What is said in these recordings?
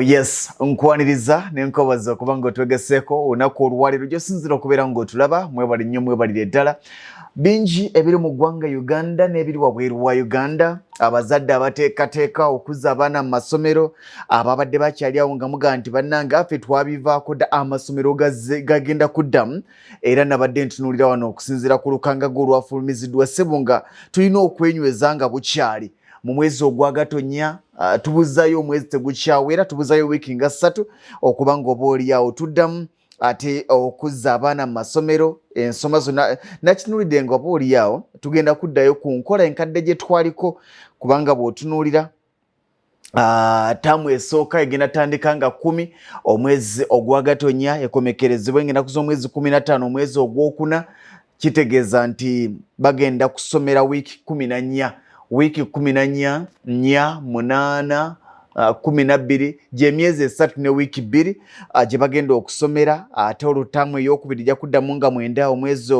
Yes, nkwaniriza nenkobaza kubanga otwegeseko onako olwaliro gyosinzira okubeera ng'otulaba mwebali nnyo mwebalire ddala bingi ebiri mu ggwanga Uganda n'ebiri wabweru wa Uganda abazadde abateekateeka okuza abaana mu masomero ababadde bakyali awo nga muga nti bannange ffe twabivaako dda amasomero gagenda kuddamu era nabadde ntunuulira wano okusinziira ku lukangaga olwafulumiziddwa ssebo nga tulina okwenyweza nga bukyali mu mwezi ogwa Gatonnya tubuzayo omwezi tegukyawera tubuzayo wiiki nga 3 okuba nga oba oliawo tuddamu ate okuzza abaana mu masomero ensoma zonna nakitunulidde nga oba oliawo tugenda kuddayo ku nkola enkadde gye twaliko kubanga bw'otunuulira taamu esooka egenda tandika nga 10 omwezi ogwa Gatonnya ekomekerezebwa ennaku z'omwezi 15 omwezi ogwokuna kitegeeza nti bagenda kusomera wiiki 14 wiiki 14 4 8 12 gy'emyezi 3 ne wiiki 2 gye bagenda okusomera ate olutamu ey'okubiri ijja kuddamu nga 9 omwezi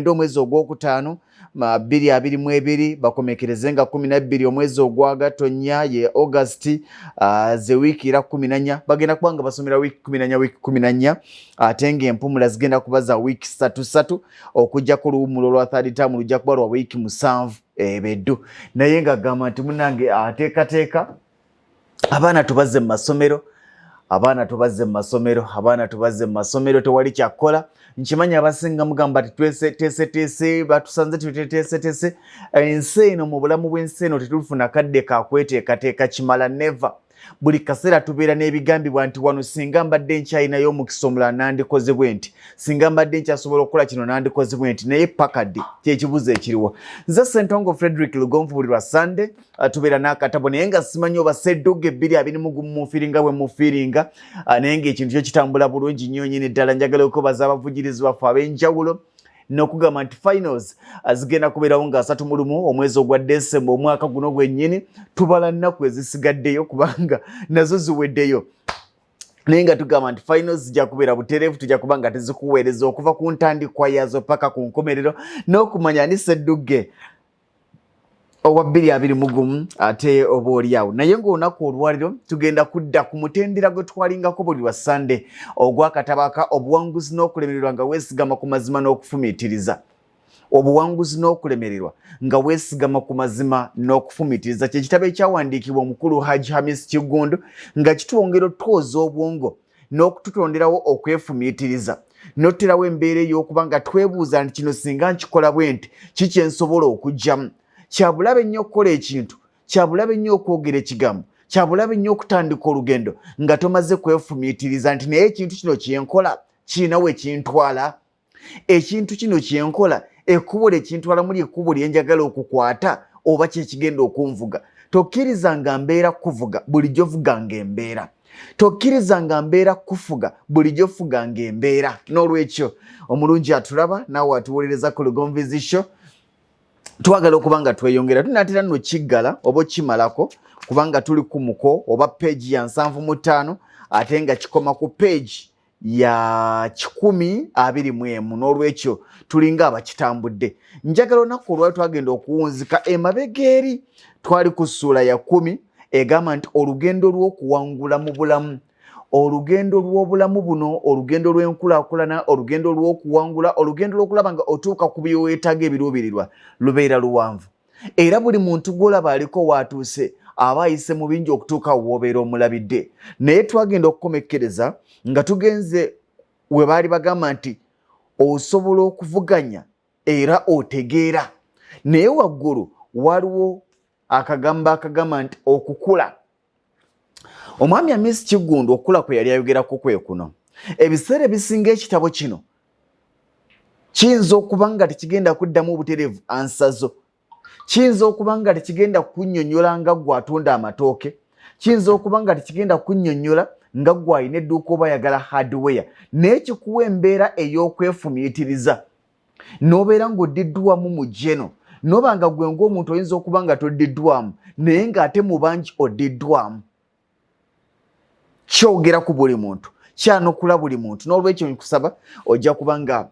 omwezi ogwokutaano 2022 bakomekereze nga 12 omwezi ogwa Gatonnya ye August ze wiiki era 14 bagenda kubanga basomera wiiki 14 wiiki 14 ate ng'empumula zigenda kuba za wiiki 3 okujja ku luwumulo lwa third term lujja kuba lwa wiiki 7 ebeddu naye nga gamba nti munange ateekateeka abaana tubazze mu masomero abaana tubazze mu masomero tewali kyakukola nkimanya abasinga mugamba ti tweseteese batusanze tuteteeseteese ensi eno mu bulamu bw'ensi eno tetufuna kadde kakweteekateeka kimala never buli kaseera tubeera n'ebigambibwa nti wano singa mbadde nkyalinayo omukisa omulala nandikoze bwe nti singa mbadde nkyasobola okukola kino nandikoze bwe nti naye pakadde kyekibuzo ekiriwo nze Ssentongo Frederick Lugonvu buli lwa Sunday tubeera n'akatabo naye nga simanyi oba sedduga 2 mufiiringa bwe mufiiringa naye ng'ekintu kyo kitambula bulungi nnyo nyini ddala njagala okubaza abavugirizi baffe ab'enjawulo n'okugamba nti finals zigenda kubeerawo nga 31 omwezi ogwa December omwaka guno gwennyini tubala nnaku ezisigaddeyo kubanga nazo ziweddeyo naye nga tugamba nti finals zijja kubeera butereevu tujja kuba nga tezikuweereza okuva ku ntandikwa yazo paka ku nkomerero n'okumanya ni sedduge owa 2021 ate oba oliawo naye ng'olunaku olwaliro tugenda kudda ku mutendera gwe twalingako buli lwa Sunday ogwakatabaka obuwanguzi n'okulemererwa nga weesigama ku mazima n'okufumiitiriza obuwanguzi n'okulemererwa nga weesigama ku mazima n'okufumiitiriza kye kitabo ekyawandiikibwa omukulu Hamis Kiggundu nga kitwongera otwoza obwongo n'okututonderawo okwefumiitiriza n'otterawo embeera ey'okuba nga twebuuza nti kino singa nkikola bwe nti kiki ensobola okugyamu kyabulabe nnyo okukola ekintu kyabulabe nnyo okwogera ekigambo kyabulabe nnyo okutandika olugendo nga tomaze kwefumiitiriza nti naye ekintu kino kyenkola kirina we kintwala ekintu kino kyenkola ekkubo lyekintwala muli ekkubo lyenjagala okukwata oba kyekigenda okunvuga tokkirizanga mbeera kuvuga bulijjo vuganga embeera tokkirizanga mbeera kufuga bulijjo fuganga embeera n'olwekyo omulungi atulaba naawe atuwolereza ku Lugonvizi Show twagala okuba nga tweyongera tunatera nno kiggala oba kimalako kubanga tuli ku muko oba page ya 75 ate nga kikoma ku page ya 121 n'olwekyo tulinga abakitambudde njagala olunaku olwali twagenda okuwunzika emabega eri twali ku ssuula ya 10 egamba nti olugendo lw'okuwangula mu bulamu olugendo lw'obulamu buno olugendo lw'enkulaakulana olugendo lw'okuwangula olugendo lw'okulaba nga otuuka ku byeweetaaga ebiruubirirwa lubeera luwanvu era buli muntu gw'olaba aliko waatuuse aba ayise mu bingi okutuuka w'obeera omulabidde naye twagenda okukomekkereza nga tugenze we baali bagamba nti osobola okuvuganya era otegeera naye waggulu waliwo akagamba nti okukula omwami Hamis Kiggundu okula kwe yali ayogerako kwe kuno ebiseera ebisinga ekitabo kino kiyinza okuba nga tekigenda kuddamu obutereevu ansazo kiyinza okuba nga tekigenda kunnyonnyola nga gwe atunda amatooke kiyinza okuba nga tekigenda kunnyonnyola nga gwe alina edduuka oba ayagala hardware naye kikuwa embeera ey'okwefumiitiriza n'obeera ng'oddiddwamu mu jeno n'oba nga gwe ng'omuntu oyinza okuba nga toddiddwamu naye ng'ate mu bangi oddiddwamu kyogera ku buli muntu kyanukula buli muntu n'olwekyo nkusaba ojja kubanga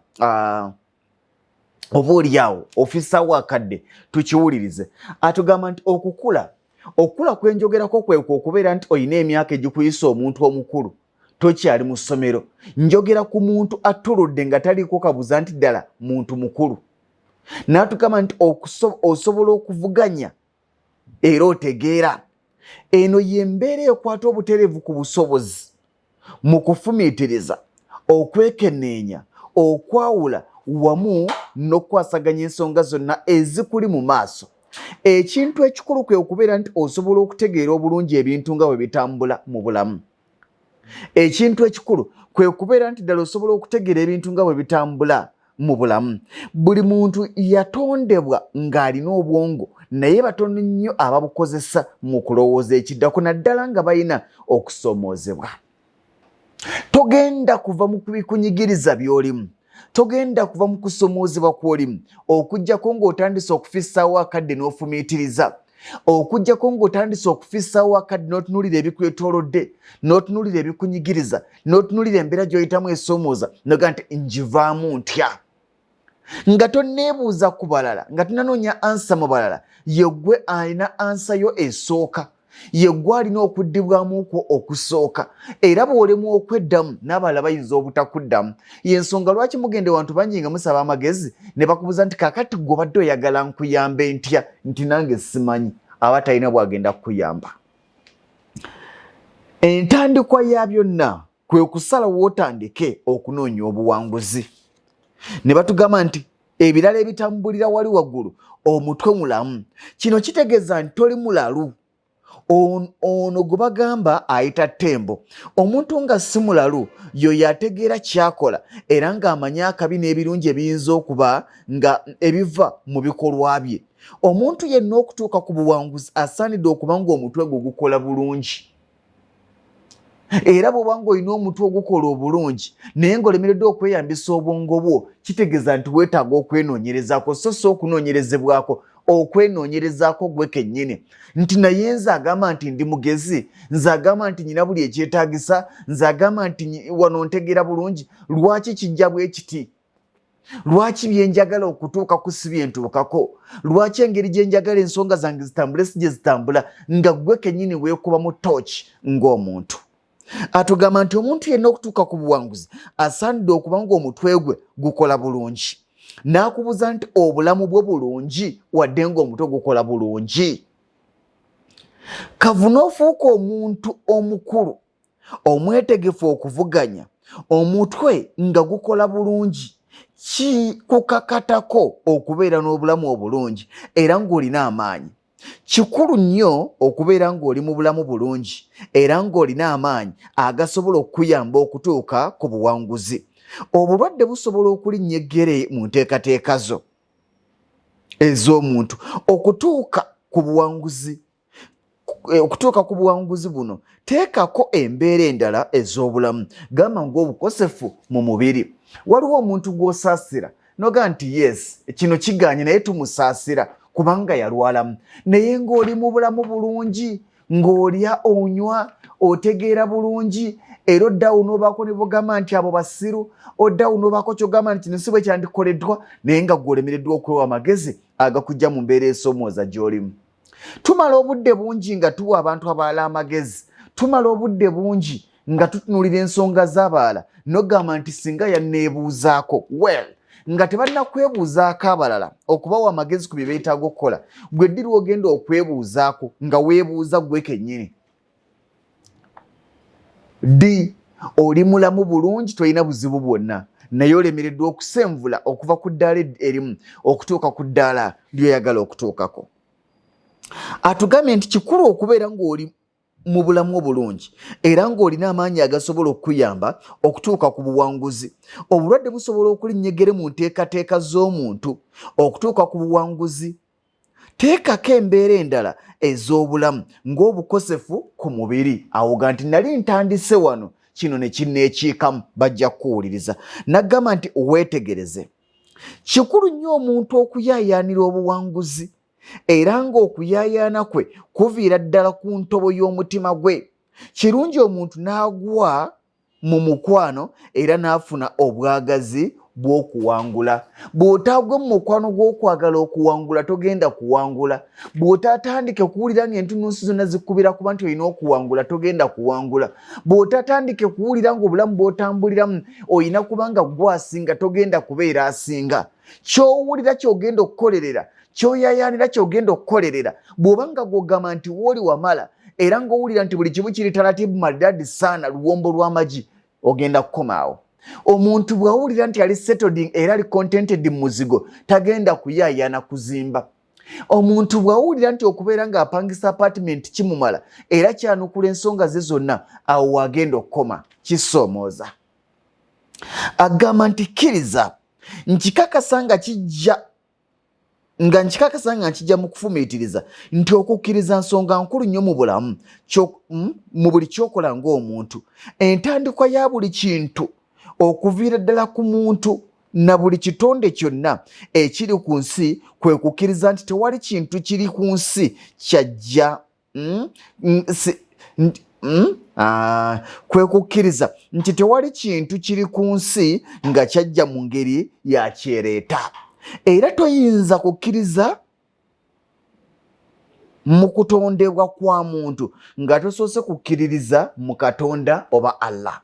oba oliawo ofisa wakadde tukiwulirize atugamba nti okukula okula kwenjogerako kwe okubeera nti oyina emyaka egikuyisa omuntu omukulu tokyali mu ssomero. Njogera ku muntu atuludde nga taliiko kabuza nti ddala muntu mukulu. N'atugamba nti osobola okuvuganya era otegeera. Eno y'embeera ekwata obutereevu ku busobozi mu kufumiitiriza, okwekenneenya, okwawula wamu n'okwasaganya ensonga zonna ezikuli mu maaso. Ekintu ekikulu kwe okubeera nti osobola okutegeera obulungi ebintu nga bwe bitambula mu bulamu. Ekintu ekikulu kwe kubeera nti ddala osobola okutegeera ebintu nga bwe bitambula mu bulamu. Buli muntu yatondebwa ng'alina obwongo, naye batono nnyo ababukozesa mu kulowooza ekiddako, naddala nga balina okusoomoozebwa. Togenda kuva mu kubikunyigiriza by'olimu, togenda kuva mu kusoomoozebwa kw'olimu okuggyako ng'otandise okufissaawo akadde n'ofumiitiriza, okuggyako ng'otandise okufissaawo akadde n'otunuulira ebikwetoolodde, n'otunuulira ebikunyigiriza, n'otunuulira embeera gy'oyitamu esoomooza, noga nti njivaamu ntya. Nga tonneebuuza ku balala, nga tonanoonya ansa mu balala, yeggwe alina ansa yo esooka, yeggwe alina okuddibwamu kwo okusooka, era bw'olemu okweddamu n'abalala bayinza obutakuddamu. Y'ensonga lwaki mugende wantu bangi nga musaba amagezi ne bakubuuza nti kaakati ggwe obadde oyagala nkuyambe ntya, nti nange simanyi, aba talina bw'agenda kukuyamba. Entandikwa ya byonna kwe kusalawo otandike okunoonya obuwanguzi. Ne batugamba nti ebirala ebitambulira wali waggulu omutwe mulamu. Kino kitegeeza nti toli mulalu. Ono gwe bagamba ayita ttembo. Omuntu nga si mulalu y'oyo ategeera kyakola era ng'amanyi akabi n'ebirungi ebiyinza okuba nga ebiva mu bikolwa bye. Omuntu yenna okutuuka ku buwanguzi asaanidde okuba ng'omutwe gwe gukola bulungi. Era bw'oba ng'olina omutwe ogukola obulungi naye ng'olemereddwa okweyambisa obwongo bwo, kitegeeza nti weetaaga okwenoonyerezaako, so si okunoonyerezebwako, okwenoonyerezaako gwe kennyini. Nti naye nze agamba nti ndi mugezi, nze agamba nti nyina buli ekyetaagisa, nze agamba nti wano ntegeera bulungi. Lwaki kijja bwe kiti? Lwaki bye njagala okutuuka ku si bye ntuukako? Lwaki engeri gye njagala ensonga zange zitambule si gye zitambula, nga gwe kennyini weekuba mu tooki ng'omuntu? Atugamba nti omuntu yenna okutuuka ku buwanguzi asaanidde okuba ng'omutwe gwe gukola bulungi. N'akubuuza nti obulamu bwe bulungi wadde ng'omutwe gukola bulungi? Kavuna ofuuka omuntu omukulu omwetegefu okuvuganya, omutwe nga gukola bulungi, kikukakatako okubeera n'obulamu obulungi era ng'olina amaanyi. Kikulu nnyo okubeera ng'oli mu bulamu bulungi era ng'olina amaanyi agasobola okukuyamba okutuuka ku buwanguzi. Obulwadde busobola okulinnya eggere mu nteekateeka zo ez'omuntu. Okutuuka ku buwanguzi buno teekako embeera endala ez'obulamu, gamba ng'obukosefu mu mubiri. Waliwo omuntu gw'osaasira noga nti yes, kino kiganye naye tumusaasira kubanga yalwalamu, naye ng'oli mu bulamu bulungi, ng'olya onywa otegeera bulungi, era oddawo n'obaako ne bugamba nti abo basiru, oddawo n'obaako kyogamba nti kino si bwe kyandikoleddwa, naye nga gw'olemereddwa okwewa amagezi agakujja mu mbeera esoomooza gy'olimu. Tumala obudde bungi nga tuwa abantu abalala amagezi, tumala obudde bungi nga tutunuulira ensonga z'abalala n'ogamba nti singa yanneebuuzaako, well, nga tebalina kwebuuzaako abalala okubawa amagezi ku bye beetaaga okukola, gwe ddi lw'ogenda okwebuuzaako nga weebuuza gwe kennyini? Ddi oli mulamu bulungi, tolina buzibu bwonna, naye olemereddwa okusenvula okuva ku ddaala erimu okutuuka ku ddaala ly'oyagala okutuukako. Atugambye nti kikulu okubeera ng'oli mu bulamu obulungi era ng'olina amaanyi agasobola okukuyamba okutuuka ku buwanguzi. Obulwadde busobola okulinnya eggere mu nteekateeka z'omuntu okutuuka ku buwanguzi. Teekako embeera endala ez'obulamu ng'obukosefu ku mubiri. Awoga nti nali ntandise wano, kino ne kinneekiikamu, bajja kuwuliriza. Naggamba nti weetegereze. Kikulu nnyo omuntu okuyaayaanira obuwanguzi era ng'okuyaayaana kwe kuviira ddala ku ntobo y'omutima gwe. Kirungi omuntu n'agwa mu mukwano era n'afuna obwagazi bw'okuwangula. Bw'otaagwa mu mukwano gw'okwagala okuwangula togenda kuwangula. Bw'otatandike kuwulira ng'entunnunsi zonna zikkubira kuba nti olina okuwangula togenda kuwangula. Bw'otatandike kuwulira ng'obulamu bw'otambuliramu olina kubanga gwasinga togenda kubeera asinga. Ky'owulira ky'ogenda okukolerera, ky'oyaayaanira ky'ogenda okukolerera, bw'obanga gw'ogamba nti wooli wamala era ng'owulira nti buli kimu kiri taratibu maridadi saana luwombo lw'amagi, ogenda kukomaawo. Omuntu bw'awulira nti ali settled era ali contented mu muzigo tagenda kuyaayaana kuzimba. Omuntu bw'awulira nti okubeera ng'apangisa apartment kimumala era kyanukula ensonga ze zonna, awo wagenda okukoma. Kisoomooza. Agamba nti kkiriza nkikakasa nga kijja mu kufumiitiriza nti okukkiriza nsonga nkulu nnyo mu bulamu mu buli kyokola ng'omuntu. Entandikwa ya buli kintu okuviira ddala ku muntu na buli kitonde kyonna ekiri ku nsi kwe kukkiriza nti tewali kintu kiri ku nsi kyajja kwe kukkiriza nti tewali kintu kiri ku nsi nga kyajja mu ngeri ya kyereeta. Era toyinza kukkiriza mu kutondebwa kwa muntu nga tosoose kukkiririza mu Katonda oba Allah.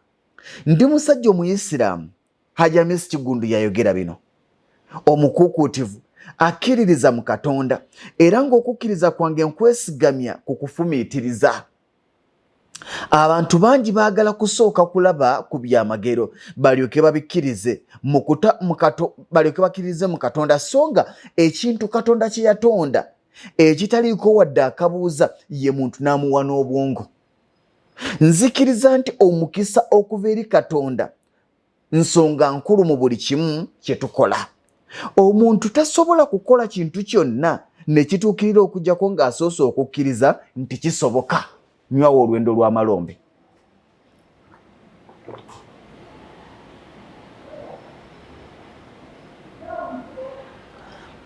Ndi musajja Omuyisiraamu, Hamis Kiggundu yayogera bino. Omukuukuutivu akkiririza mu Katonda era ng'okukkiriza kwange nkwesigamya ku kufumiitiriza. Abantu bangi baagala kusooka kulaba ku byamagero balyoke babikkirize balyoke bakkirize mu Katonda, so nga ekintu Katonda kye yatonda ekitaliiko wadde akabuuza ye muntu n'amuwa n'obwongo. Nzikiriza nti omukisa okuva eri Katonda nsonga nkulu mu buli kimu kye tukola. Omuntu tasobola kukola kintu kyonna ne kituukirira okuggyako ng'asoose okukkiriza nti kisoboka. Nywawo olwendo lw'amalombe.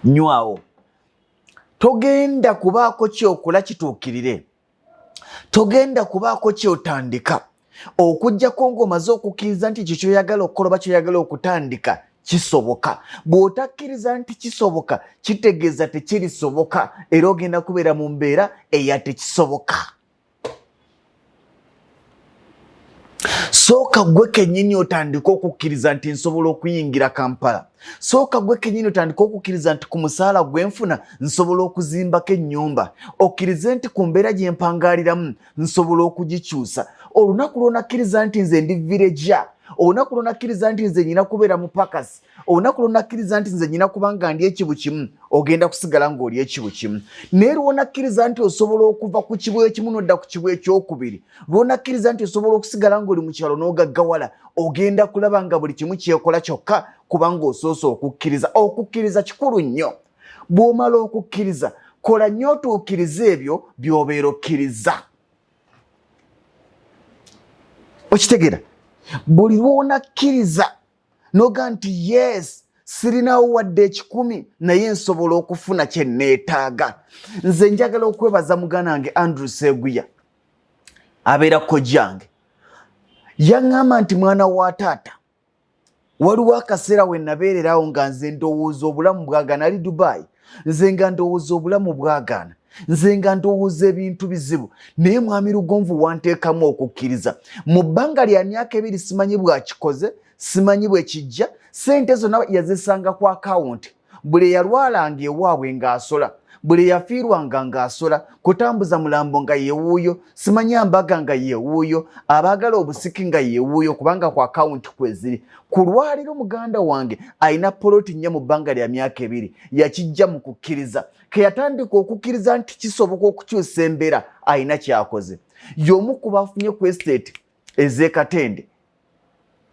Nywawo. Togenda kubaako kyokola kituukirire. Togenda kubaako kyotandika okuggyako ng'omaze okukkiriza nti kyo kyoyagala okukola oba kyoyagala okutandika kisoboka. Bw'otakkiriza nti kisoboka kitegeeza tekirisoboka era ogenda kubeera mu mbeera eya tekisoboka. Sooka gwe kennyini otandika okukkiriza nti nsobola okuyingira Kampala. Sooka gwe kennyini otandika okukkiriza nti ku musaala gwe nfuna nsobola okuzimbako ennyumba. Okkirize nti ku mbeera gye mpangaaliramu nsobola okugikyusa. Olunaku lw'onakkiriza nti nze ndi villager, olunaku lw'onakkiriza nti nze nnyina kubeera mu pakasi, olunaku lw'onakkiriza nti nze nnyina kuba nga ndi ekibu kimu, ogenda kusigala ng'oli ekibu kimu. Naye lw'onakkiriza nti osobola okuva ku kibu ekimu n'odda ku kibu ekyokubiri, lw'onakkiriza nti osobola okusigala ng'oli mu kyalo n'ogaggawala, ogenda kulaba nga buli kimu kyekola kyokka kubanga osoose okukkiriza. Okukkiriza kikulu nnyo. Bw'omala okukkiriza kola nnyo otuukiriza ebyo by'obeera okkiriza. Okitegeera? Buli lw'onakkiriza noga nti yes, sirinawo wadde 10 naye nsobola okufuna kye neetaaga. Nze njagala okwebaza muganda wange Andrew Seguya abeera kojjange. Yaŋŋamba nti mwana wa taata, waliwo akaseera we nabeererawo nga nze ndowooza obulamu bwagaana, ali Dubai, nze nga ndowooza obulamu bwagaana, nze nga ndowooza ebintu bizibu, naye mwami Lugonvu wanteekamu okukkiriza. Mu bbanga lya myaka 2 simanyi bwakikoze, simanyi bwe kijja, sente zonna yazisanga ku akawunti. Buli yalwalanga ewaabwe ng'asola, buli yafiirwanga ng'asola, kutambuza mulambo nga yeewuuyo, simanyi ambaga nga yeewuuyo, abaagala obusiki nga yeewuuyo kubanga ku akawunti kweziri. Ku lwaliro muganda wange alina poloti nnya mu bbanga lya myaka 2 yakijja mu kukkiriza. Ke yatandika okukkiriza nti kisoboka okukyusa embeera alina kyakoze. Y'omu ku bafunye ku estate ez'e Katende,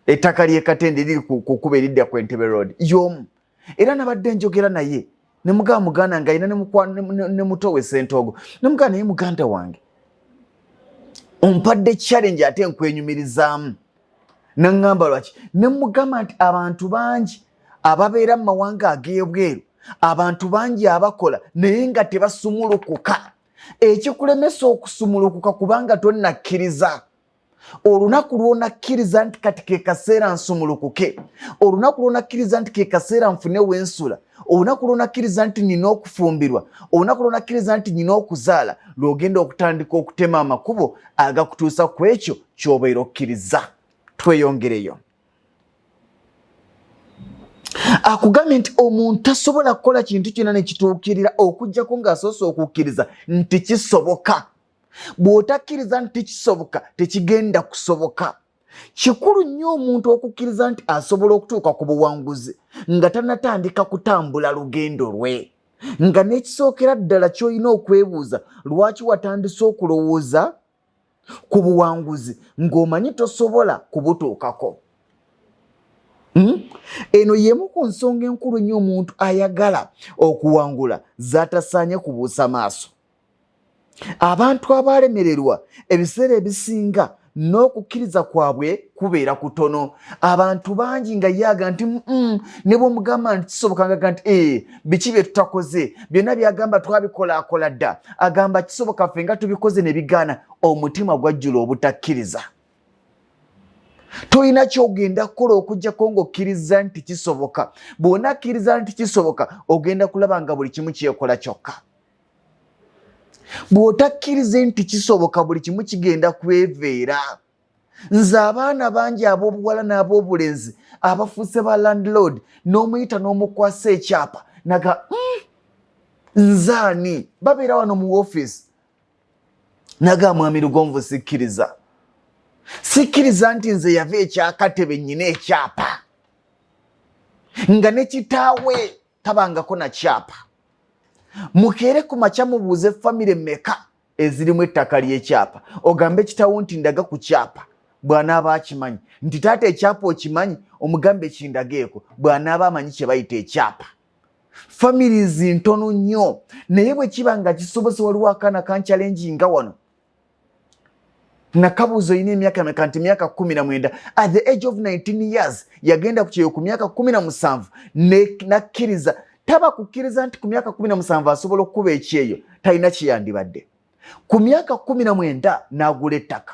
ettaka ly'e Katende liri ku kkubo eridda ku Entebbe Road, y'omu. Era nabadde njogera naye ne muganda nga alina ne muto we Ssentogo, ne muganda naye muganda wange ompadde challenge ate nkwenyumirizaamu. Naŋŋamba lwaki? Ne mugamba nti abantu bangi ababeera mu mawanga ag'ebweru, abantu bangi abakola naye nga tebasumulukuka. Ekikulemesa okusumulukuka kubanga tonnakkiriza. olunaku lw'onakkiriza nti kati ke kaseera nsumulukuke, olunaku lw'onakkiriza nti ke kaseera nfune wensula, olunaku lw'onakkiriza nti nina okufumbirwa, olunaku lw'onakkiriza nti nina okuzaala, lw'ogenda okutandika okutema amakubo agakutuusa ku ekyo ky'obeera okkiriza. Tweyongereyo. Akugambye nti omuntu tasobola kukola kintu kyonna ne kituukirira okuggyako ng'asoose okukkiriza nti kisoboka. Bw'otakkiriza nti kisoboka tekigenda kusoboka. Kikulu nnyo omuntu okukkiriza nti asobola okutuuka ku buwanguzi nga tannatandika kutambula lugendo lwe, nga n'ekisookera ddala ky'olina okwebuuza lwaki watandise okulowooza ku buwanguzi ng'omanyi tosobola kubutuukako. Eno y'emu ku nsonga enkulu nnyo omuntu ayagala okuwangula z'atasaanye kubuusa maaso. Abantu abalemererwa ebiseera ebisinga n'okukkiriza kwabwe kubeera kutono. Abantu bangi nga yaga nti ne bw'omugamba nti kisoboka ngaga nti biki bye tutakoze, byonna byagamba twabikola dda, agamba kisoboka ffe nga tubikoze ne bigaana. Omutima gwajjula obutakkiriza. Toyina ky'ogenda kukola okuggyako ng'okkiriza nti kisoboka. Bw'onakkiriza nti kisoboka ogenda kulaba nga buli kimu kyekola kyokka. Bw'otakkirize nti kisoboka buli kimu kigenda kweveera. Nze abaana bangi ab'obuwala n'ab'obulenzi abafuuse ba landlord n'omuyita n'omukwasa ekyapa naga nzaani babeera wano mu woofiisi naga mwami Lugonvu sikkiriza. Sikkiriza nti nze yava ekyakatebe nnyina ekyapa nga ne kitaawe tabangako na kyapa. Mukeere ku makya mubuuze famire mmeka ezirimu ettaka ly'ekyapa, ogambe kitaawo nti ndaga ku kyapa bw'anaaba akimanyi, nti taata ekyapa okimanyi omugambe kindageeko bw'anaaba amanyi kye bayita ekyapa. Families ntono nnyo, naye bwe kiba nga kisobose waliwo akaana kanchallenginga wano nakabuuzo olina emyaka meka nti myaka 19 at the age of 19 years yagenda ku kyeyo ku myaka 17 nakkiriza. Taba kukkiriza nti ku myaka 17 asobola okukuba ekyeyo talina kiyandibadde. Ku myaka 19 n'agula ettaka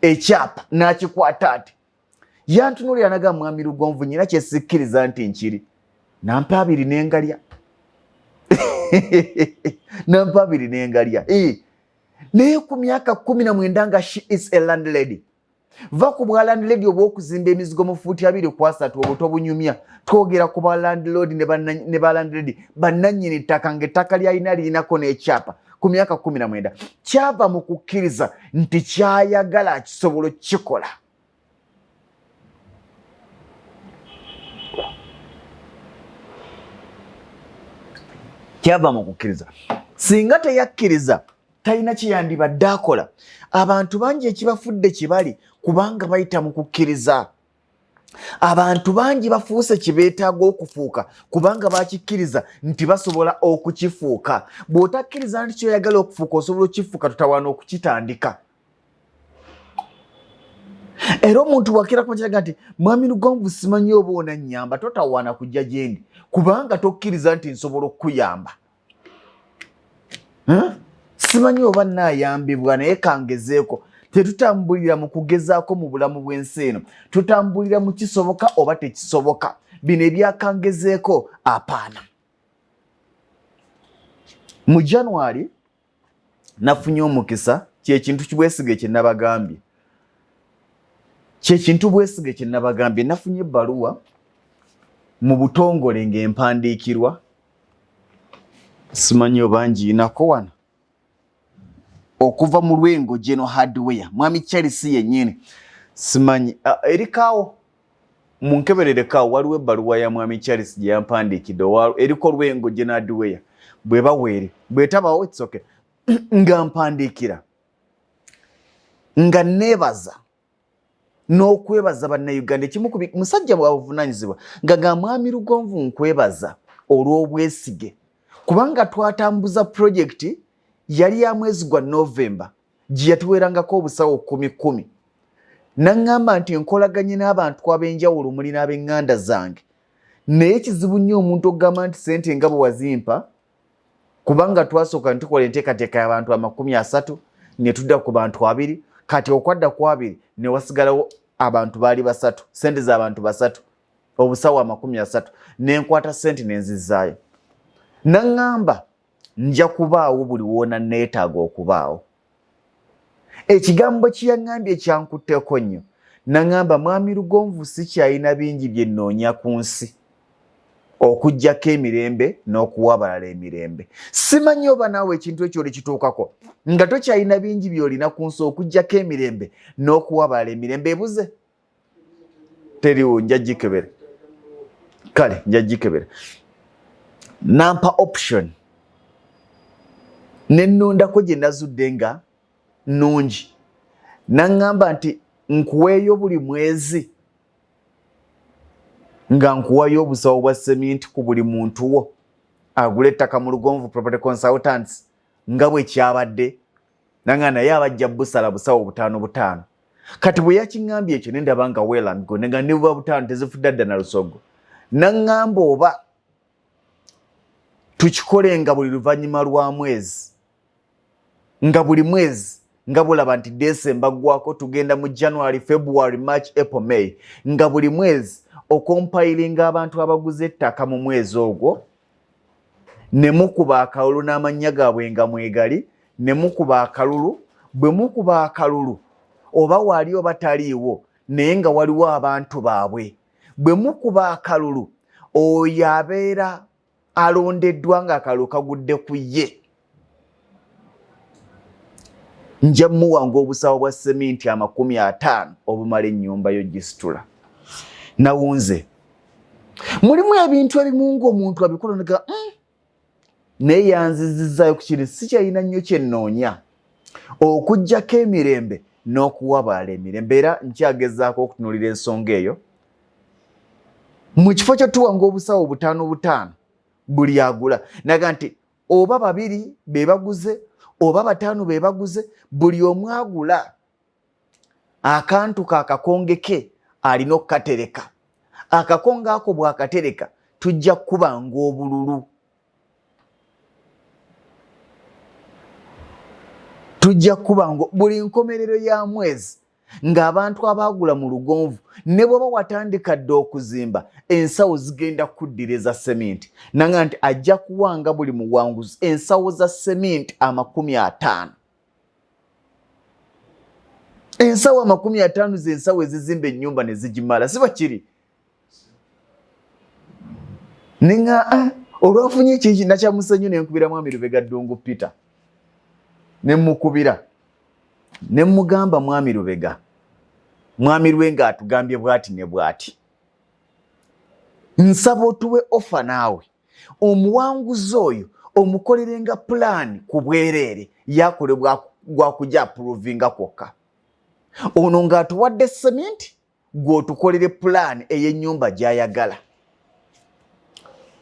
ekyapa n'akikwata ati yantunuulira naga mwami Lugonvu nyina kye sikkiriza nti nkiri nampa 2 n'engalya nampa 2 n'engalya. Naye ku myaka 19 nga she is a landlady. Va ku bwa landlady obw'okuzimba emizigo mu fuuti 2 obuto bunyumya. Twogera ku ba landlord ne ba landlady bannannyini ttaka ng'ettaka ly'alina lirinako n'ekyapa. Ku myaka 19 kyava mu kukkiriza nti kyayagala akisobola kikola. Kyava mu kukkiriza. Singa teyakkiriza talina kiyandibadde akola. Abantu bangi ekibafudde kibali kubanga bayita mu kukkiriza. Abantu bangi bafuuse kibeetaaga okufuuka kubanga bakikkiriza nti basobola okukifuuka. Bw'otakkiriza nti kyoyagala okufuuka osobola okukifuuka tutawaana okukitandika. Era omuntu bw'akeera kumakiraga nti mwami Lugonvu simanyi oba onannyamba, totawaana kujja gye ndi kubanga tokkiriza nti nsobola okukuyamba. Simanyi oba nnaayambibwa naye kangezeeko. Tetutambulira mu kugezaako mu bulamu bw'ensi eno, tutambulira mu kisoboka oba tekisoboka. Bino ebyakangezeeko apaana. Mu January nafunye omukisa kyekintu kibwesige kye nabagambye. Kyekintu bwesige kye nabagambye nafunye ebbaluwa mu butongole ng'empandiikirwa. Simanyi oba ngiinako wano. Okuva mu Lwengo General Hardware mwami Charles yennyini simanyi erikaawo munkebererekawo waliwo ebbaluwa ya mwami Charles gye yampandiikidde eriko Lwengo General Hardware bwe baweere bwetabawo it's okay nga mpandiikira nga neebaza n'okwebaza bannayuganda ekimu ku musajja bwabuvunaanyizibwa nga ga mwami Lugonvu nkwebaza olw'obwesige kubanga twatambuza projekiti yali ya mwezi gwa Novemba gye yatuweerangako obusawo 10 naŋŋamba nti nkolaganye n'abantu ab'enjawulo muli n'ab'eŋŋanda zange naye kizibu nnyo omuntu okugamba nti ssente nga bwe wazimpa kubanga twasooka ntukola enteekateeka y'abantu 30 ne tudda ku bantu 2 kati okwadda ku 2 ne wasigalawo abantu baali 3 sente z'abantu 3 obusawo 30 nenkwata sente nenzizaayo naŋŋamba nja kubaawo buli woona neetaaga okubaawo ekigambo kiyaŋŋambye kyankutteko nnyo naŋŋamba mwami Lugonvu sikyalina bingi bye nnoonya ku nsi okuggyako emirembe n'okuwa abalala emirembe simanyi oba naawe ekintu ekyo likituukako nga tokyalina bingi by'olina ku nsi okuggyako emirembe n'okuwa abalala emirembe ebuze teriwo nja gikebera kale nja gikebera nampa option nennondako gye nazudde nga nnungi naŋŋamba nti nkuweeyo buli mwezi nga nkuwayo obusawo bwa seminti ku buli muntu wo agula ettaka mu Lugonvu Property Consultants nga bwe kyabadde nanga naye abajja busala busawo 5 kati bwe yakiŋŋambye ekyo nendaba nga weelango nenga ne buba 5 tezifudde dda na lusogo naŋŋamba oba tukikole nga buli luvannyuma lwa mwezi nga buli mwezi nga bulaba nti December gwako tugenda mu January, February, March, April, May nga buli mwezi okompilinga abantu abaguze ettaka mu mwezi ogwo ne mukuba akalulu n'amannya gaabwe nga mwegali ne mukuba akalulu bwe mukuba akalulu oba wali oba taliiwo naye nga waliwo abantu baabwe bwe mukuba akalulu oyo abeera alondeddwa nga akalulu kagudde ku ye nja muwanga obusawo bwa seminti 50 obumala ennyumba yo gisitula nawunze mulimu ebintu ebimu ng'omuntu abikola naga naye yanzizizaayo ku kiri sikyalina nnyo kye nnoonya okuggyako emirembe n'okuwa abalala emirembe era nkyagezaako okutunuulira ensonga eyo mu kifo kyo tuwanga obusawo 5 buli agula naga nti oba 2 be baguze oba 5 be baguze buli omu agula akantu kaakakongeke alina okukatereka akakonge ako bw'akatereka tujja kubanga obululu tujja kubanga buli nkomerero ya mwezi ng'abantu abaagula mu Lugonvu ne bw'oba watandika dda okuzimba ensawo zigenda kuddira eza seminti nanga nti ajja kuwanga buli muwanguzi ensawo za seminti 50 ensawo 50 z'ensawo ezizimba ennyumba ne zigimala siba kiri ninga olwafunye ekiki nakyamusenyu nenkubira mwami Lubega Ddungu Peter nemukubira nemugamba mwami Lubega mwami Lwenga atugambye bwati ne bwati nsaba otuwe ofa naawe omuwanguzi oyo omukolerenga plan ku bwereere yakole gwa kujja approvinga kwokka ono ng'atuwadde seminti gw'otukolere plan ey'ennyumba gy'ayagala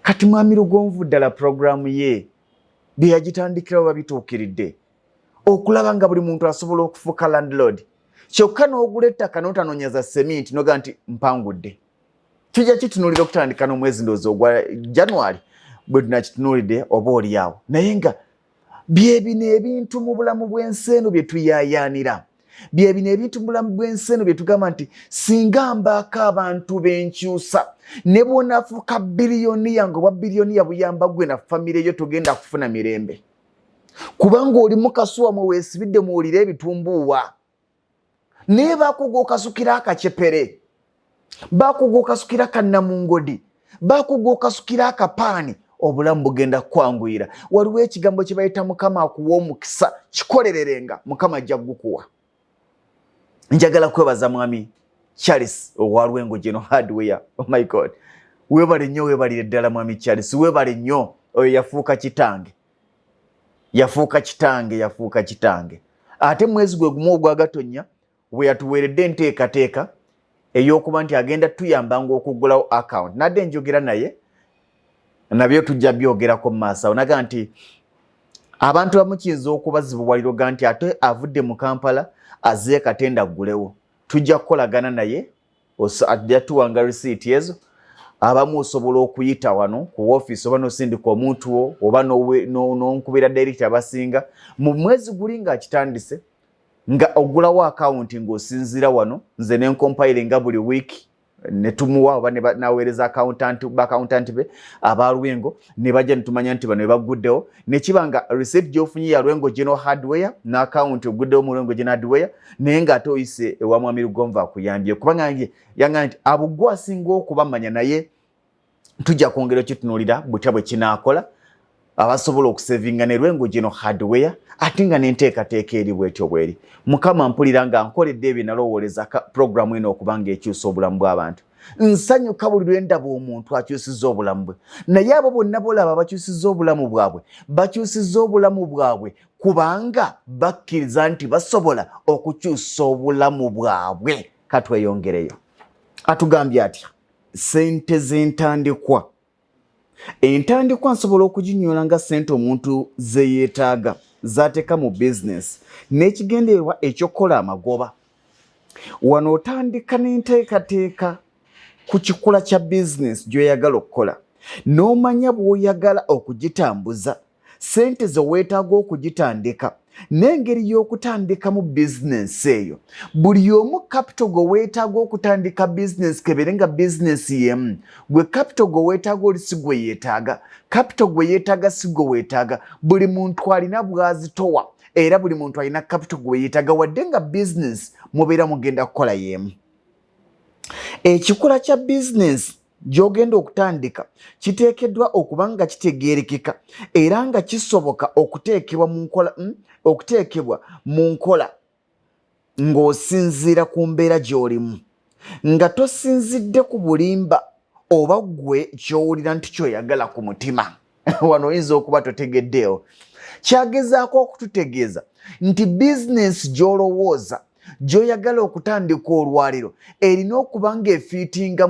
kati mwami Lugonvu ddala programu ye bye yagitandikira oba bituukiridde okulaba nga buli muntu asobola okufuuka landlord kyokka n'ogula ettaka n'otanonyeza seminti noga nti mpangudde kijja kitunuulira okutandika n'omwezi ndowooza ogwa January bwe tunakitunuulidde oba oliawo naye nga byebino ebintu mu bulamu bw'ensi eno bye tuyaayaanira byebino ebintu mu bulamu bw'ensi eno bye tugamba nti singa mbaako abantu b'enkyusa ne bw'onaafuuka biliyoniya ng'obwa biliyoniya buyamba gwe na famire yo tugenda kufuna mirembe kubanga oli mu kasuwa mwe weesibidde muwulira ebitumbuuwa naye baakugwa okasukira akacepere baakugwa okasukira kannamungodi baakugwa okasukira akapaani obulamu bugenda kwanguyira waliwo ekigambo kye bayita Mukama akuwa omukisa kikolererenga Mukama ajja kugukuwa njagala kwebaza mwami Charles owalwengo geno hardware oh my god webale nnyo webalire ddala mwami Charles webale nnyo oyo yafuuka kitange ate mwezi gwe gumu ogwagatonnya we yatuweeredde enteekateeka ey'okuba nti agenda tuyambanga okuggulawo account nadde njogera naye nabyo tujja byogerako mu maaso awo naga nti abantu abamu kiyinza okubazibuwaliro ga nti ate avudde mu Kampala azze katenda aggulewo tujja kukolagana naye ajja tuwanga risiiti ezo abamu osobola okuyita wano ku office oba nosindika omuntu wo oba n'onkubira director abasinga mu mwezi guli ng'akitandise nga ogulawo account ng'osinziira wano nze ne nkompayire nga buli week ne tumuwa oba ne naweereza accountant be aba Lwengo ne bajja ne tumanya nti bano baguddewo ne kiba nga receipt gy'ofunye ya Lwengo General Hardware na account oguddewo mu Lwengo General Hardware naye ng'ate oyise ewa Mwami Lugomva akuyambye kubanga yanga nti abugwa asinga okubamanya naye tujja kwongera kitunuulira butya bwe kinaakola abasobola okusevinga ne Lwengo General Hardware ate nga n'enteekateeka eri bwetyo bweri. Mukama mpulira nga nkoledde ebyo nalowooleza programu eno okubanga ekyusa obulamu bw'abantu. Nsanyuka buli lwe ndaba omuntu akyusizza obulamu bwe. Naye abo bonna bolaba bakyusizza obulamu bwabwe, bakyusizza obulamu bwabwe kubanga bakkiriza nti basobola okukyusa obulamu bwabwe. Katweyongereyo. Atugambye atya sente z'entandikwa. Entandikwa nsobola okuginyola nga sente omuntu ze yeetaaga z'ateeka mu business n'ekigendererwa ekyokukola amagoba. Wano otandika n'enteekateeka ku kikula kya business gy'oyagala okukola n'omanya bw'oyagala okugitambuza, sente ze weetaaga okugitandika n'engeri y'okutandika mu business eyo. Buli omu capital gwe weetaaga okutandika business kebere nga business yemu. Gwe capital gwe weetaaga oli si gwe yeetaaga. Capital gwe yeetaaga si gwe weetaaga. Buli muntu alina bw'azitowa era buli muntu alina capital gwe yeetaaga wadde nga business mubeera mugenda kukola yemu. Ekikula kya business gy'ogenda okutandika kiteekeddwa okuba nga kitegeerekeka era nga kisoboka okuteekebwa mu nkola ng'osinziira ku mbeera gy'olimu, nga tosinzidde ku bulimba oba gwe ky'owulira nti kyoyagala ku mutima. Wano oyinza okuba totegeddeewo. Kyagezaako okututegeeza nti bizinesi gy'olowooza gy'oyagala okutandika olwaliro erina okuba ng'efiitinga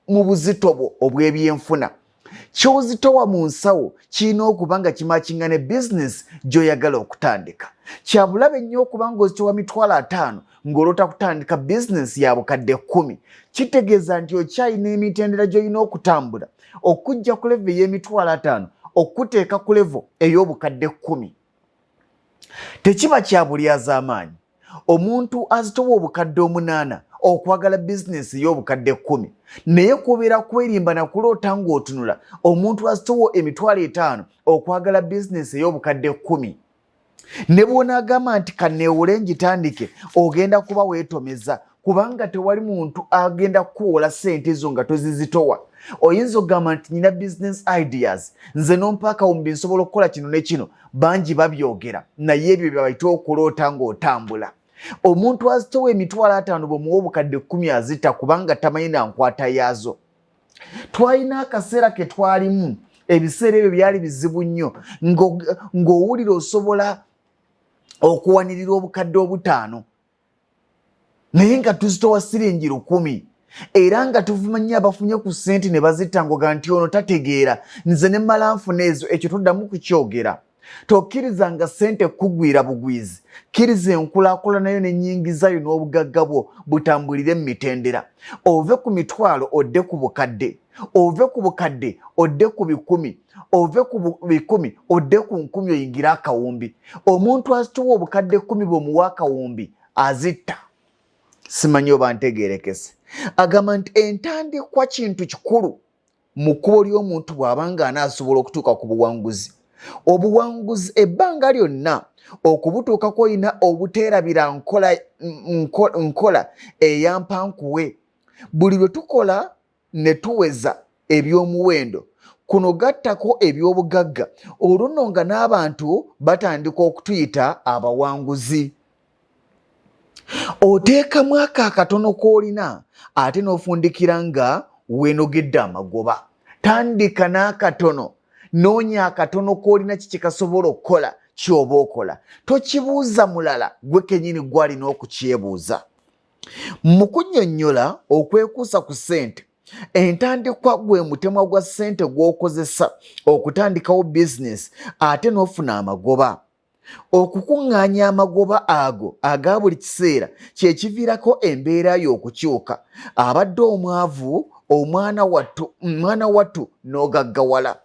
mu buzito bwo obw'ebyenfuna. Ky'ozitowa mu nsawo kirina okuba nga kimakinga ne bizinesi gy'oyagala okutandika. Kyabulabe nnyo okuba ng'ozitowa $50,000 ng'olota kutandika bizinesi ya bukadde 10. Kitegeeza nti okyalina emitendera gy'olina okutambula okujja ku level y'emitwalo 5 okuteeka ku level ey'obukadde 10. Tekiba kya bulyazaamaanyi omuntu azitowa obukadde 8 okwagala bizinesi y'obukadde 10 naye kubeera kwerimba na kuloota ng'otunula omuntu azitowa emitwalo 5 okwagala bizinesi ey'obukadde 10. Ne bw'onaagamba nti kanneewole ngitandike ogenda kuba weetomeza kubanga tewali muntu agenda kukuwola ssente zo nga tozizitowa. Oyinza okugamba nti nina business ideas, nze nompa akawumbi nsobola okukola kino ne kino, bangi babyogera naye ebyo bye bayita okuloota ng'otambula. Omuntu azitowa emitwalo 5 bw'omuwa obukadde 10 azita kubanga tamanyi na nkwata yaazo. Twalina akaseera ke twalimu, ebiseera ebyo byali bizibu nnyo ng'owulira osobola okuwanirira obukadde 5 naye nga tuzitowa siringi 10 era nga tuvumanya abafunye ku ssente ne bazita ngoga nti ono tategeera nze ne mmala nfuna ezo. Ekyo toddamu kukyogera. Tokkiriza nga ssente kugwira bugwizi. Kkiriza enkulaakulana nayo n'ennyingizayo n'obugagga bwo butambulire mu mitendera. Ove ku mitwalo odde ku bukadde, ove ku bukadde odde ku 10, ove ku 10 odde ku 10 oyingira akawumbi. Omuntu azitowa obukadde 10 bw'omuwa akawumbi azitta. Simanyi oba ntegeerekese. Agamba nti entandikwa kintu kikulu mu kkubo ly'omuntu bw'aba nga anaasobola okutuuka ku buwanguzi. Obuwanguzi ebbanga lyonna okubutuukako olina obuteerabira nkola eyampankuwe. Buli lwe tukola ne tuweza eby'omuwendo kuno gattako eby'obugagga olwo nno nga n'abantu batandika okutuyita abawanguzi. Oteekamu akatono k'olina ate n'ofundikira nga weenogedde amagoba. Tandika n'akatono, noonya akatono k'olina kiki kasobola okukola ky'oba okola. Tokibuuza mulala, gwe kennyini gw'alina okukyebuuza. Mu kunnyonnyola okwekuusa ku ssente, entandikwa gwe mutemwa gwa ssente gw'okozesa okutandikawo bizinesi ate n'ofuna amagoba. Okukuŋŋaanya amagoba ago aga buli kiseera kye kiviirako embeera y'okukyuka. Abadde omwavu omwana wattu n'ogaggawala.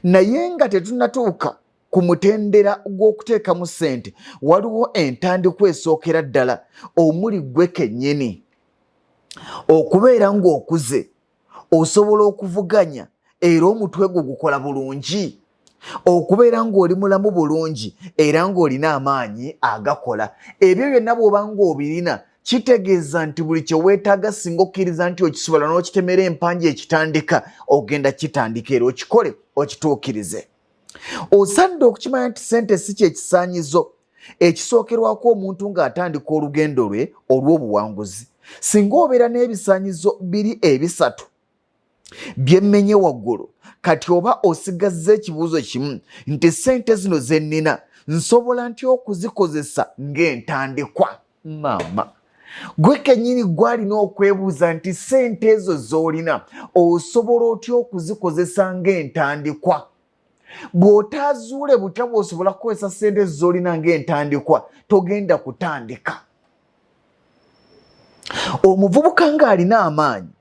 Naye nga tetunnatuuka ku mutendera gw'okuteekamu ssente waliwo entandikwa esookera ddala omuli gwe kennyini okubeera ng'okuze osobola okuvuganya era omutwe gwo gukola bulungi okubeera ng'oli mulamu bulungi era ng'olina amaanyi agakola ebyo byonna bw'oba ng'obirina kitegeeza nti buli kye weetaaga singa okkiriza nti okisobola n'okitemera empanja ekitandika ogenda kitandika era okikole okituukirize osadde okukimanya nti ssente si kyekisaanyizo ekisookerwako omuntu ng'atandika olugendo lwe olw'obuwanguzi singa obeera n'ebisaanyizo biri ebisatu byemmenye waggulu kati oba osigazza ekibuuzo kimu nti ssente zino ze nnina nsobola nti okuzikozesa ng'entandikwa maama gwe kennyini gw'alina okwebuuza nti ssente ezo z'olina osobola otya okuzikozesa ng'entandikwa bw'otaazuule butya bw'osobola kukozesa ssente z'olina ng'entandikwa togenda kutandika omuvubuka ng'alina amaanyi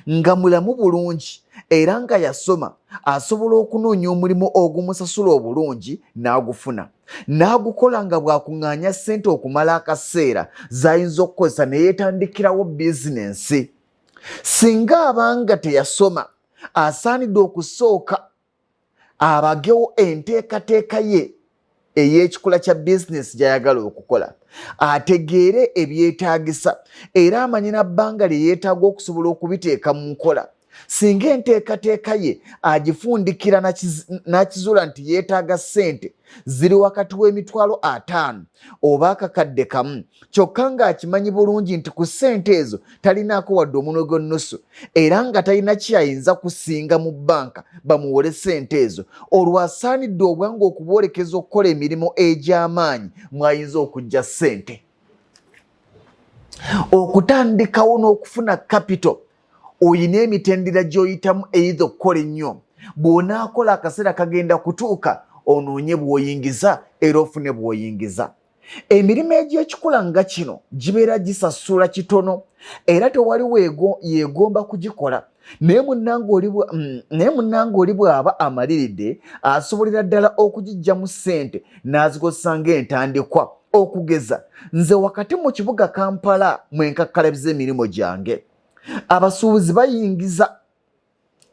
nga mulamu bulungi era nga yasoma asobola okunoonya omulimu ogumusasula obulungi n'agufuna n'agukola nga bw'akuŋŋaanya ssente okumala akaseera z'ayinza okukozesa ne yeetandikirawo bizinensi singa abanga teyasoma asaanidde okusooka abagewo enteekateeka ye ey'ekikula kya bizinesi gy'ayagala okukola ategeere ebyetaagisa era amanye nabbanga lye yeetaaga okusobola okubiteeka mu nkola singa enteekateeka ye agifundikira n'akizuula nti yeetaaga ssente ziri wakati w'emitwalo 5 oba akakadde kamu kyokka ng'akimanyi bulungi nti ku ssente ezo talinaako wadde omunwe gw'ennusu era nga talina kyayinza kusinga mu bbanka bamuwole ssente ezo olwo asaanidde obwangu okuboolekeza okukola emirimu egy'amaanyi mw'ayinza okujja ssente okutandikawo n'okufuna kapito oyina emitendera gy'oyitamu either okukola ennyo bw'onaakola akaseera kagenda kutuuka onoonye bw'oyingiza era ofune bw'oyingiza emirimu egy'ekikula nga kino gibeera gisasula kitono era tewali yeegomba kugikola naye munnange oli bw'aba amaliridde asobolera ddala okugiggyamu ssente n'azikozesa ng'entandikwa okugeza nze wakati mu kibuga Kampala mwenkakkalabiza emirimu gyange abasuubuzi bayingiza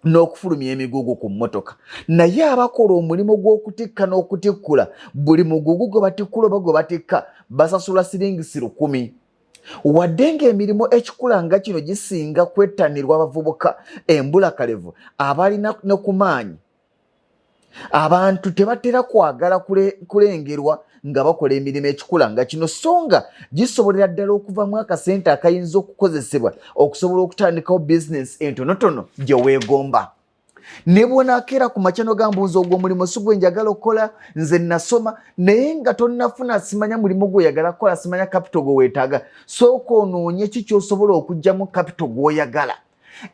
n'okufulumya emigugu ku mmotoka naye abakola omulimu gw'okutikka n'okutikkula buli mugugu gwe batikkula oba gwe batikka basasula siringisi 1,000 wadde ng'emirimu ekikula nga kino gisinga kwettanirwa abavubuka embulakalevu abalina ne ku maanyi abantu tebatera kwagala kulengerwa nga bakola emirimu ekikula nga kino so nga gisobolera ddala okuvamu akasente akayinza okukozesebwa okusobola okutandikawo bizinesi entonotono gye weegomba ne bw'onaakeera ku makya n'ogambuuza ogw'omulimu si gwe njagala okukola nze nasoma naye nga tonnafuna simanya mulimu gw'oyagala kukola simanya kapito gwe weetaaga sooka onoonye ki ky'osobola okuggyamu kapito gw'oyagala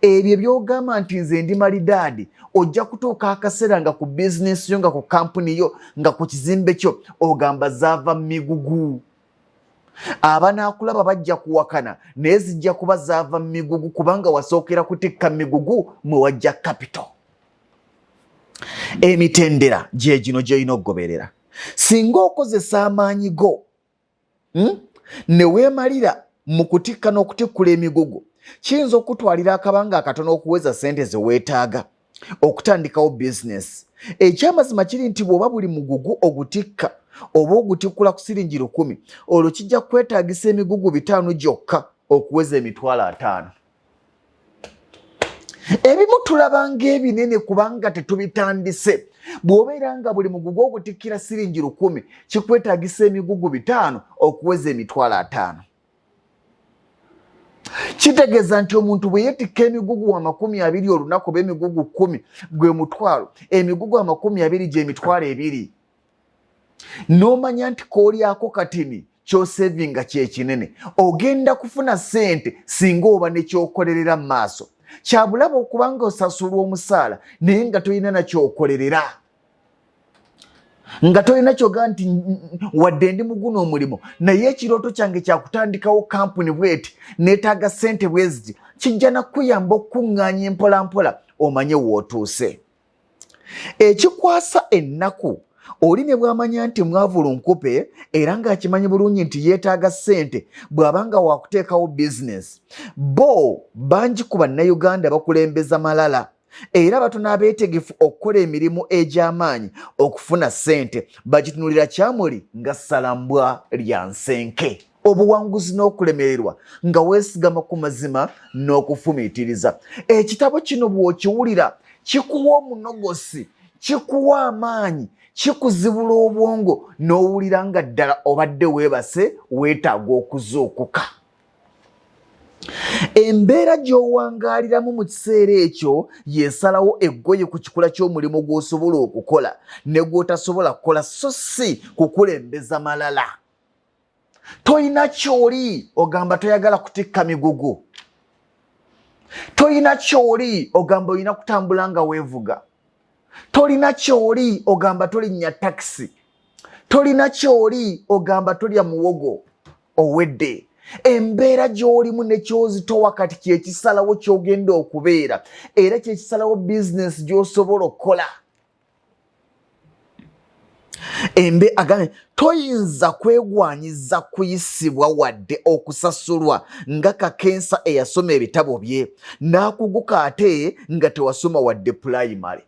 ebyo by'ogamba nti nze ndi malidaadi ojja kutuuka akaseera nga ku bizinesi yo nga ku kampuni yo nga ku kizimbe kyo ogamba zaava mu migugu abanaakulaba bajja kuwakana naye zijja kuba zaava mu migugu kubanga wasookera kutikka migugu mwe wajja kapito emitendera gye gino gy'olina okugoberera singa okozesa amaanyi go ne weemalira mu kutikka n'okutikkula emigugu kiyinza okutwalira akabanga akatono okuweza ssente ze weetaaga okutandikawo bizinesi ekyamazima kiri nti bw'oba buli mugugu ogutikka oba ogutikkula ku siringi 1,000 olwo kijja kwetaagisa emigugu 5 gyokka okuweza emitwalo 5 ebimu tulaba ng'ebinene kubanga tetubitandise bw'obeera nga buli mugugu ogutikkira siringi 1,000 kikwetaagisa emigugu 5 okuweza emitwalo 5 kitegeeza nti omuntu bwe yeetikka emigugu 20 olunaku oba emigugu 10 gwe mutwalo emigugu 20 gy'emitwalo 2 n'omanya nti k'olyako katini ky'osevinga kyekinene ogenda kufuna ssente singa oba ne ky'okolerera mu maaso kyabulaba okubanga osasulwa omusaala naye nga tolina nakyokolerera nga tolina kyoga nti wadde ndi muguno omulimu naye ekirooto kyange kyakutandikawo kampuni bweti neetaaga ssente bwe ziti kijja nakuyamba okukuŋŋaanya empolampola omanye wootuuse ekikwasa ennaku oli ne bw'amanya nti mwavu lunkupe era ng'akimanyi bulungi nti yeetaaga ssente bw'abanga waakuteekawo bizinesi. Bo bangi ku Bannayuganda bakulembeza malala era batono abeetegefu okukola emirimu egy'amaanyi okufuna ssente bagitunulira kyamuli nga ssalambwa lya nsenke. Obuwanguzi n'okulemererwa nga weesigama ku mazima n'okufumiitiriza. Ekitabo kino bw'okiwulira kikuwa omunogosi, kikuwa amaanyi, kikuzibula obwongo n'owulira nga ddala obadde weebase weetaaga okuzuukuka. Embeera gy'owangaaliramu mu kiseera ekyo yeesalawo eggoye ku kikula ky'omulimu gw'osobola okukola ne gw'otasobola kukola so si kukulembeza malala. Toyina ky'oli ogamba toyagala kutikka migugu. Toyina ky'oli ogamba oyina kutambula nga weevuga. Tolina ky'oli ogamba tolinnya takisi. Tolina ky'oli ogamba tolya muwogo owedde. Embeera gy'olimu ne ky'ozitowa kati kye kisalawo ky'ogenda okubeera era kye kisalawo bizinesi gy'osobola okukola. Agambe toyinza kwegwanyiza kuyisibwa wadde okusasulwa nga Kakensa eyasoma ebitabo bye n'akuguka ate nga tewasoma wadde pulayimale.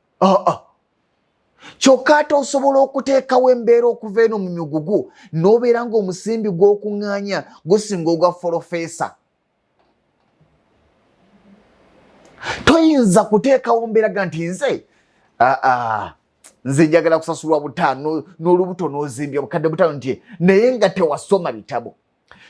Kyokka ate osobola okuteekawo embeera okuva eno mu migugu n'obeera ng'omusimbi gw'okuŋŋaanya gusinga ogwa forofeesa. Toyinza kuteekawo mbeera nti nze njagala kusasulwa butaano n'olubuto n'ozimbya bukadde butaano nti naye nga tewasoma bitabo.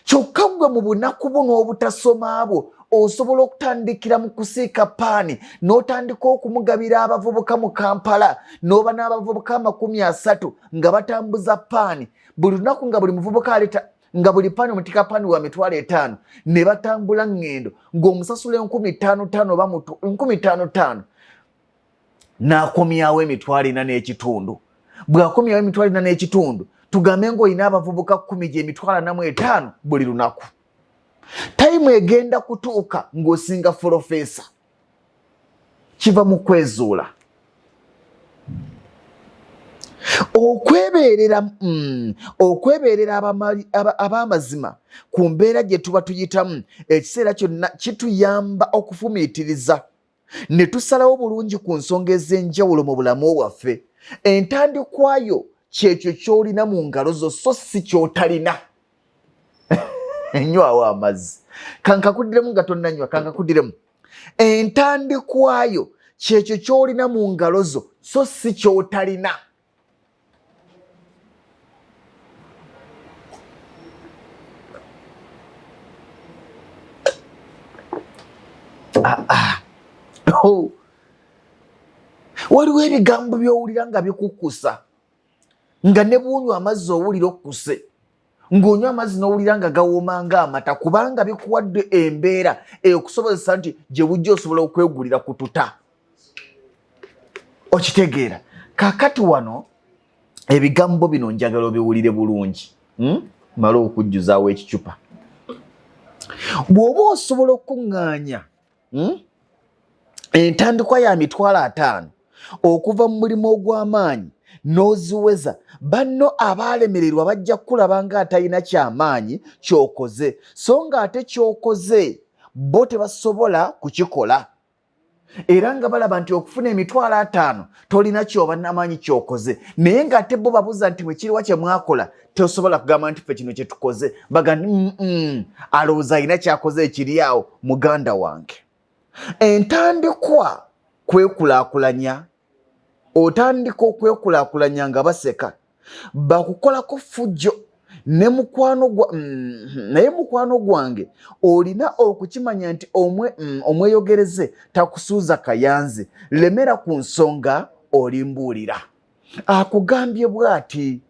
Kyokka gwe mu bunaku bwo n'obutasoma bwo osobola okutandikira mu kusiika paani n'otandika okumugabira abavubuka mu Kampala n'oba n'abavubuka 30 nga batambuza paani buli lunaku nga buli muvubuka aleta nga buli paani omutika paani wa $5 ne batambula ngendo ng'omusasula 15,000 oba 15,000 n'akomyawo $4.5. Bw'akomyawo $4.5 tugambe ng'olina abavubuka 10 gye $45 buli lunaku. Tayimu egenda kutuuka ng'osinga forofeesa. Kiva mu kwezuula. Okwebeerera ab'amazima ku mbeera gye tuba tuyitamu ekiseera kyonna kituyamba okufumiitiriza ne tusalawo bulungi ku nsonga ez'enjawulo mu bulamu bwaffe. Entandikwayo kyekyo ky'olina mu ngalo zo so si ky'otalina. Nywawo amazzi. Kankakuddiremu nga tonnanywa, kankakuddiremu. Entandikwayo kyekyo ky'olina mu ngalo zo so si ky'otalina. Waliwo ebigambo by'owulira nga bikukkusa nga ne bw'onywa amazzi owulira okkuse, ng'onywa amazzi n'owulira nga gawooma ng'amata kubanga bikuwadde embeera okusobozesa nti gye bujja osobola okwegulira ku tuta. Okitegeera? Kaakati wano ebigambo bino njagala obiwulire bulungi. Mala okujjuzaawo ekicupa. Bw'oba osobola okuŋŋaanya entandikwa ya $50 okuva mu mulimu ogw'amaanyi n'oziweza, banno abaalemererwa bajja kulaba nga atalina ky'amaanyi ky'okoze so nga ate ky'okoze bo tebasobola kukikola era nga balaba nti okufuna $50 tolina ky'oba n'amaanyi ky'okoze naye ng'ate bo babuuza nti bwe kiriwa kye mwakola tosobola kugamba nti ffe kino kye tukoze bagamba alowooza alina ky'akoze ekiri awo. Muganda wange, entandikwa kwekulaakulanya. Otandika okwekulaakulanya nga baseka bakukolako fujjo naye mukwano gwange olina okukimanya nti omweyogereze takusuuza kayanzi, lemera ku nsonga olimbuulira. Akugambye bw'ati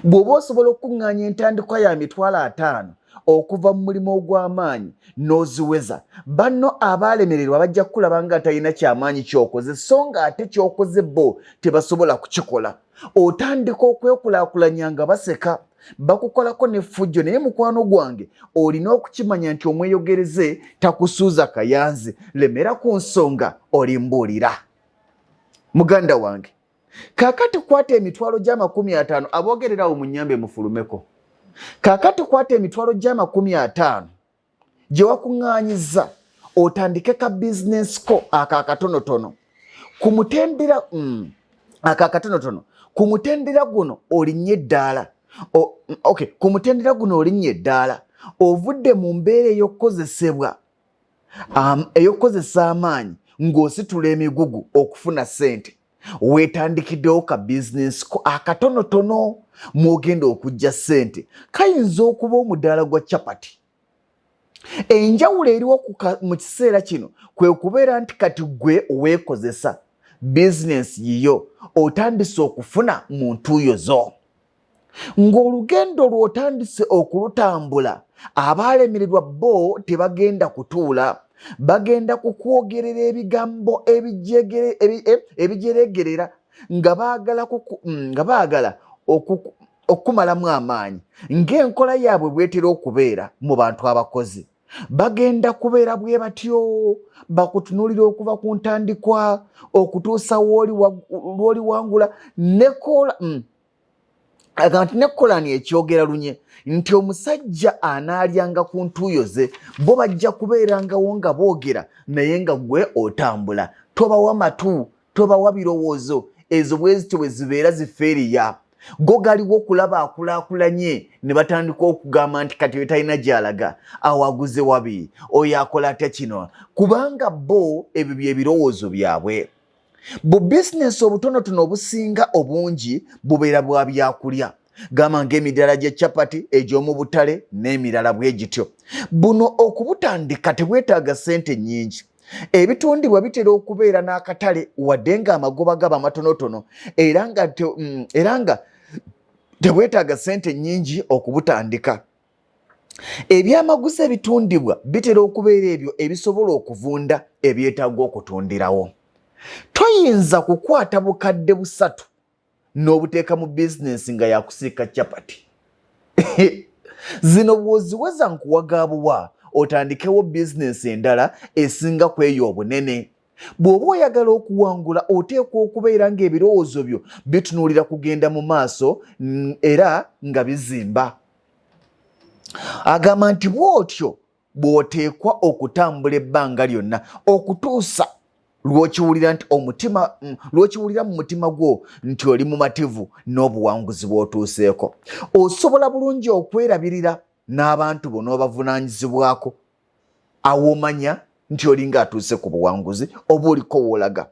bw'oba osobola okuŋŋaanya entandikwa ya $50 okuva mu mulimu ogw'amaanyi n'oziweza, banno abaalemererwa bajja kulaba nga talina ky'amaanyi ky'okoze so nga ate ky'okoze bo tebasobola kukikola. Otandika okwekulaakulanya nga baseka bakukolako n'effujjo naye mukwano gwange olina okukimanya nti omweyogereze takusuuza kayanzi, lemera ku nsonga olimbuulira. Muganda wange, Kakati kwata emitwalo gya 50 abogererawo mu nnyambe mufulumeko. Kakati kwata emitwalo gya 50 gye wakuŋŋaanyiza otandike ka business ko akakatonotono ku mutendera akakatonotono ku mutendera guno olinnye eddaala. Ku mutendera guno olinnye eddaala ovudde mu mbeera ey'okkozesa amaanyi ng'ositula emigugu okufuna ssente. Weetandikiddewo ka bizinesi ko akatonotono mw'ogenda okujja ssente. Kayinza okuba omudaala gwa capati. Enjawulo eriwo mu kiseera kino kwe kubeera nti kati gwe weekozesa bizinesi yiyo otandise okufuna mu ntuuyo zo. Ng'olugendo lw'otandise okulutambula abaalemererwa bo tebagenda kutuula. Bagenda kukwogerera ebigambo ebijeregerera nga baagala okumalamu amaanyi ng'enkola yaabwe bwetera okubeera mu bantu abakozi. Bagenda kubeera bwe batyo bakutunuulira okuva ku ntandikwa okutuusa w'oli wangula nekolani ekyogera lunye nti omusajja anaalyanga ku ntuuyo ze bo bajja kubeerangawo nga boogera naye nga gwe otambula. Tobawa matu, tobawa birowoozo, ezo bwe zityo bwe zibeera zifeeriya. Go galiwo okulaba akulaakulanye ne batandika okugamba nti kati talina gy'alaga awaguze wabi oyo akola atya kino kubanga bo ebyo bye birowoozo byabwe. Bu bizinesi obutonotono obusinga obungi bubeera bwa byakulya. Gamba ng'emidaala gya capati egy'omu butale n'emirala bwe gityo. Buno okubutandika tebwetaaga ssente nnyingi. Ebitundibwa bitera okubeera n'akatale wadde nga amagoba gaba matonotono era nga tebwetaaga ssente nnyingi okubutandika. Ebyamaguzi ebitundibwa bitera okubeera ebyo ebisobola okuvunda ebyetaaga okutundirawo. Toyinza kukwata bukadde 3 n'obuteeka mu bizinesi nga yakusiika capati. Zino bw'oziweza nkuwagaabuwa otandikewo bizinesi endala esinga ku eyo obunene. Bw'oba oyagala okuwangula oteekwa okubeera ng'ebirowoozo byo bitunuulira kugenda mu maaso era nga bizimba. Agamba nti bw'otyo bw'oteekwa okutambula ebbanga lyonna okutuusa lw'okiwulira mu mutima gwo nti oli mumativu n'obuwanguzi bw'otuuseeko. Osobola bulungi okwerabirira n'abantu bo n'obavunaanyizibwako awomanya nti olinga atuuse ku buwanguzi oba oliko w'olaga.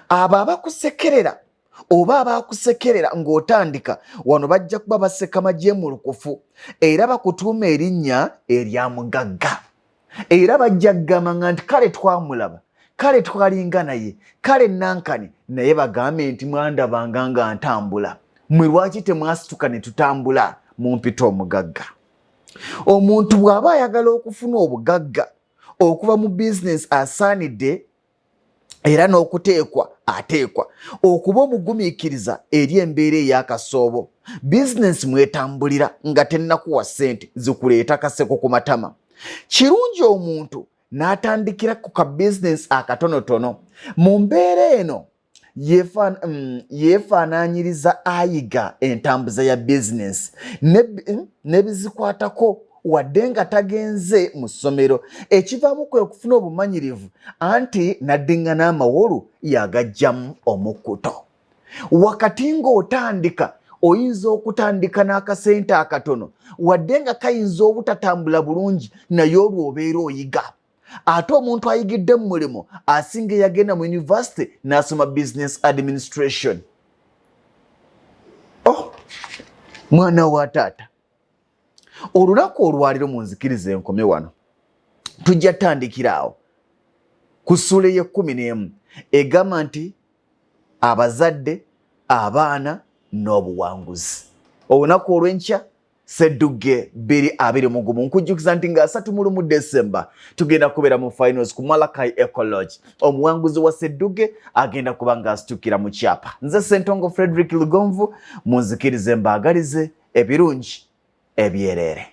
Abo abakusekerera oba abaakusekerera ng'otandika wano bajja kuba baseka magye mu lukufu era bakutuuma erinnya erya mugagga. Era bajja kugamba nti kale twamulaba, kale twalinga naye, kale nankani naye bagambe nti mwandabanga nga ntambula. Mwe lwaki temwasituka ne tutambula mumpita omugagga? Omuntu bw'aba ayagala okufuna obugagga okuva mu bizinesi asaanidde era n'okuteekwa ateekwa okuba omugumiikiriza eri embeera ey'akasoobo. Bizinesi mwetambulira nga tennakuwa ssente zikuleeta kaseko ku matama. Kirungi omuntu n'atandikira ku ka bizinesi akatonotono. Mu mbeera eno yeefaanaanyiriza ayiga entambuza ya bizinesi nebizikwatako wadde nga tagenze mu ssomero. Ekivaamu kwe kufuna obumanyirivu anti n'addinga n'amawolu yagajjamu omukkuto. Wakati ng'otandika oyinza okutandika n'akasente akatono wadde nga kayinza obutatambula bulungi naye olwo obeera oyiga. Ate omuntu ayigidde mu mulimu asinga yagenda mu university n'asoma business administration. Mwana wa taata, olunaku olwaliro munzikirize enkome wano tujja tandikira awo ku ssula y'e11 egamba nti abazadde, abaana n'obuwanguzi. Olunaku olw'enkya Ssedduge 2021 nkujjukiza nti nga 3 December tugenda kubeera mu finals ku KY'OKOLERERA. Omuwanguzi wa Ssedduge agenda kuba nga asitukira mu kyapa. Nze Ssentongo Frederick Lugonvu munzikirize mbaagalize ebirungi ebyereere.